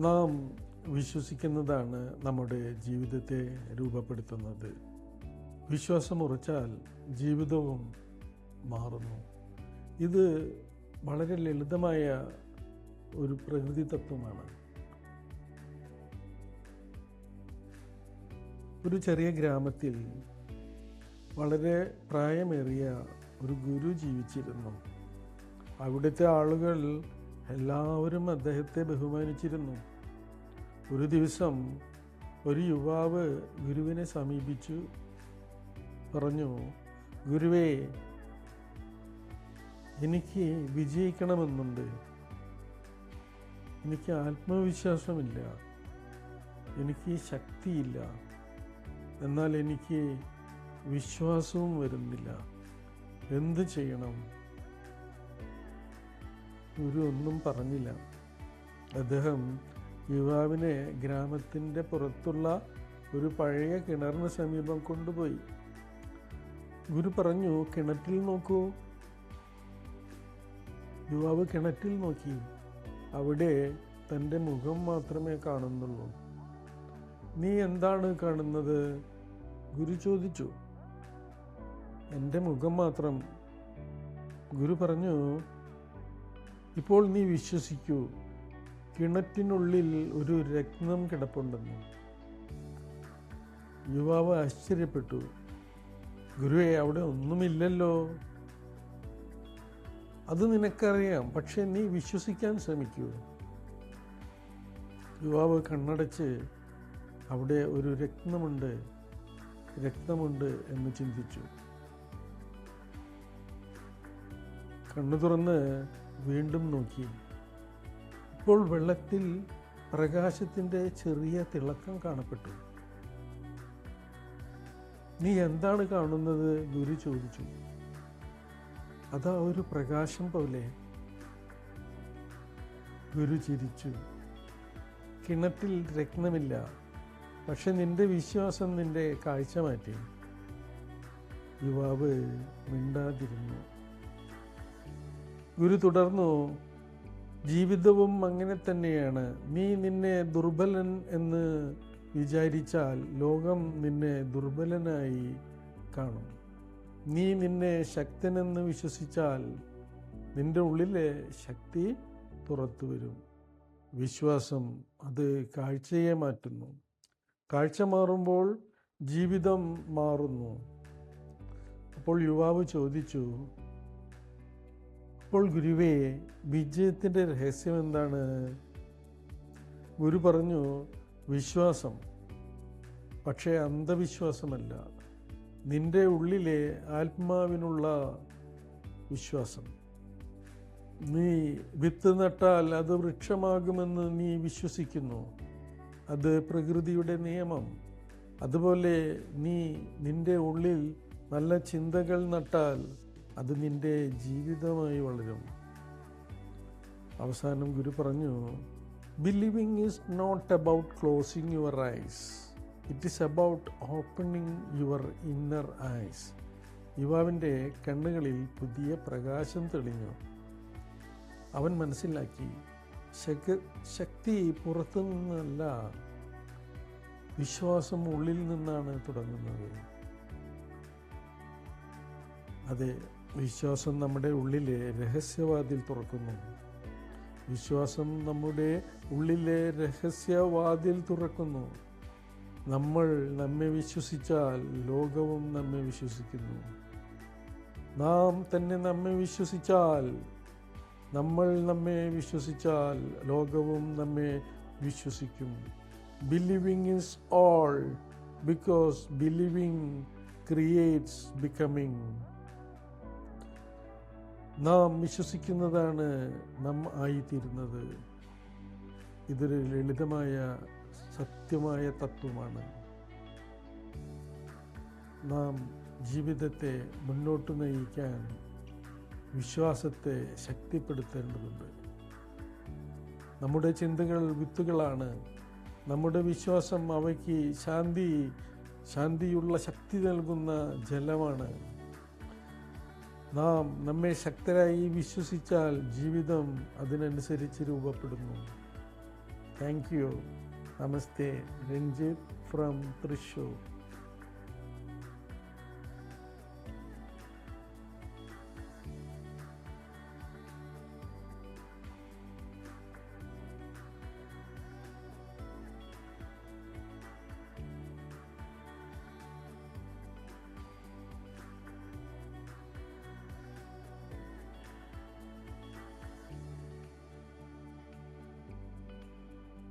നാം വിശ്വസിക്കുന്നതാണ് നമ്മുടെ ജീവിതത്തെ രൂപപ്പെടുത്തുന്നത്. വിശ്വാസം ഉറച്ചാൽ ജീവിതവും മാറുന്നു. ഇത് വളരെ ലളിതമായ ഒരു പ്രകൃതി തത്വമാണ്. ഒരു ചെറിയ ഗ്രാമത്തിൽ വളരെ പ്രായമേറിയ ഒരു ഗുരു ജീവിച്ചിരുന്നു. അവിടുത്തെ ആളുകൾ എല്ലാവരും അദ്ദേഹത്തെ ബഹുമാനിച്ചിരുന്നു. ഒരു ദിവസം ഒരു യുവാവ് ഗുരുവിനെ സമീപിച്ചു പറഞ്ഞു, ഗുരുവേ, എനിക്ക് വിജയിക്കണമെന്നുണ്ട്. എനിക്ക് ആത്മവിശ്വാസമില്ല, എനിക്ക് ശക്തിയില്ല, എന്നാൽ എനിക്ക് വിശ്വാസവും വരുന്നില്ല. എന്ത് ചെയ്യണം? ഗുരു ഒന്നും പറഞ്ഞില്ല. അദ്ദേഹം യുവാവിനെ ഗ്രാമത്തിൻ്റെ പുറത്തുള്ള ഒരു പഴയ കിണറിന് സമീപം കൊണ്ടുപോയി. ഗുരു പറഞ്ഞു, കിണറ്റിൽ നോക്കൂ. യുവാവ് കിണറ്റിൽ നോക്കി. അവിടെ തൻ്റെ മുഖം മാത്രമേ കാണുന്നുള്ളൂ. നീ എന്താണ് കാണുന്നത്? ഗുരു ചോദിച്ചു. എൻ്റെ മുഖം മാത്രം. ഗുരു പറഞ്ഞു, ഇപ്പോൾ നീ വിശ്വസിക്കൂ, കിണറ്റിനുള്ളിൽ ഒരു രത്നം കിടപ്പുണ്ടെന്ന്. യുവാവ് ആശ്ചര്യപ്പെട്ടു. ഗുരുവേ, അവിടെ ഒന്നുമില്ലല്ലോ. അത് നിനക്കറിയാം, പക്ഷെ നീ വിശ്വസിക്കാൻ ശ്രമിക്കൂ. യുവാവ് കണ്ണടച്ച് അവിടെ ഒരു രത്നമുണ്ട് എന്ന് ചിന്തിച്ചു. കണ്ണു തുറന്ന് വീണ്ടും നോക്കി. ഇപ്പോൾ വെള്ളത്തിൽ പ്രകാശത്തിൻ്റെ ചെറിയ തിളക്കം കാണപ്പെട്ടു. നീ എന്താണ് കാണുന്നത്? ഗുരു ചോദിച്ചു. അതാ ഒരു പ്രകാശം പോലെ. ഗുരു ചിരിച്ചു. കിണറ്റിൽ രത്നമില്ല, പക്ഷെ നിന്റെ വിശ്വാസം നിന്റെ കാഴ്ച മാറ്റി. യുവാവ് മിണ്ടാതിരുന്നു. ഗുരു തുടർന്നു, ജീവിതവും അങ്ങനെ തന്നെയാണ്. നീ നിന്നെ ദുർബലൻ എന്ന് വിചാരിച്ചാൽ ലോകം നിന്നെ ദുർബലനായി കാണും. നീ നിന്നെ ശക്തനെന്ന് വിശ്വസിച്ചാൽ നിന്റെ ഉള്ളിലെ ശക്തി പുറത്തു വരും. വിശ്വാസം അത് കാഴ്ചയെ മാറ്റുന്നു. കാഴ്ച മാറുമ്പോൾ ജീവിതം മാറുന്നു. അപ്പോൾ യുവാവ് ചോദിച്ചു, അപ്പോൾ ഗുരുവേ, വിജയത്തിൻ്റെ രഹസ്യം എന്താണ്? ഗുരു പറഞ്ഞു, വിശ്വാസം, പക്ഷേ അന്ധവിശ്വാസമല്ല. നിന്റെ ഉള്ളിലെ ആത്മാവിനുള്ള വിശ്വാസം. നീ വിത്ത് നട്ടാൽ അത് വൃക്ഷമാകുമെന്ന് നീ വിശ്വസിക്കുന്നു. അത് പ്രകൃതിയുടെ നിയമം. അതുപോലെ നീ നിന്റെ ഉള്ളിൽ നല്ല ചിന്തകൾ നട്ടാൽ അത് നിന്റെ ജീവിതമായി വളരും. അവസാനം ഗുരു പറഞ്ഞു, believing is not about closing your eyes, it is about opening your inner eyes. യുവാവിൻ്റെ കണ്ണുകളിൽ പുതിയ പ്രകാശം തെളിഞ്ഞു. അവൻ മനസ്സിലാക്കി, ശക്തി പുറത്തു നിന്നല്ല, വിശ്വാസം ഉള്ളിൽ നിന്നാണ് തുടങ്ങുന്നത്. അതെ, വിശ്വാസം നമ്മുടെ ഉള്ളിലെ രഹസ്യവാതിൽ തുറക്കുന്നു. വിശ്വാസം നമ്മുടെ ഉള്ളിലെ രഹസ്യവാതിൽ തുറക്കുന്നു. നമ്മൾ നമ്മെ വിശ്വസിച്ചാൽ ലോകവും നമ്മെ വിശ്വസിക്കുന്നു. നാം തന്നെ നമ്മെ വിശ്വസിച്ചാൽ, നമ്മൾ നമ്മെ വിശ്വസിച്ചാൽ ലോകവും നമ്മെ വിശ്വസിക്കും. Believing is all, because believing creates becoming. നാം വിശ്വസിക്കുന്നതാണ് നാം ആയിത്തീരുന്നത്. ഇതൊരു ലളിതമായ സത്യമായ തത്വമാണ്. നാം ജീവിതത്തെ മുന്നോട്ട് നയിക്കാൻ വിശ്വാസത്തെ ശക്തിപ്പെടുത്തേണ്ടതുണ്ട്. നമ്മുടെ ചിന്തകൾ വിത്തുകളാണ്. നമ്മുടെ വിശ്വാസം അവയ്ക്ക് ശാന്തിയുള്ള ശക്തി നൽകുന്ന ജലമാണ്. നാം നമ്മെ ശക്തരായി വിശ്വസിച്ചാൽ ജീവിതം അതിനനുസരിച്ച് രൂപപ്പെടുന്നു. Thank you. Namaste. Ranjith from Thrissur.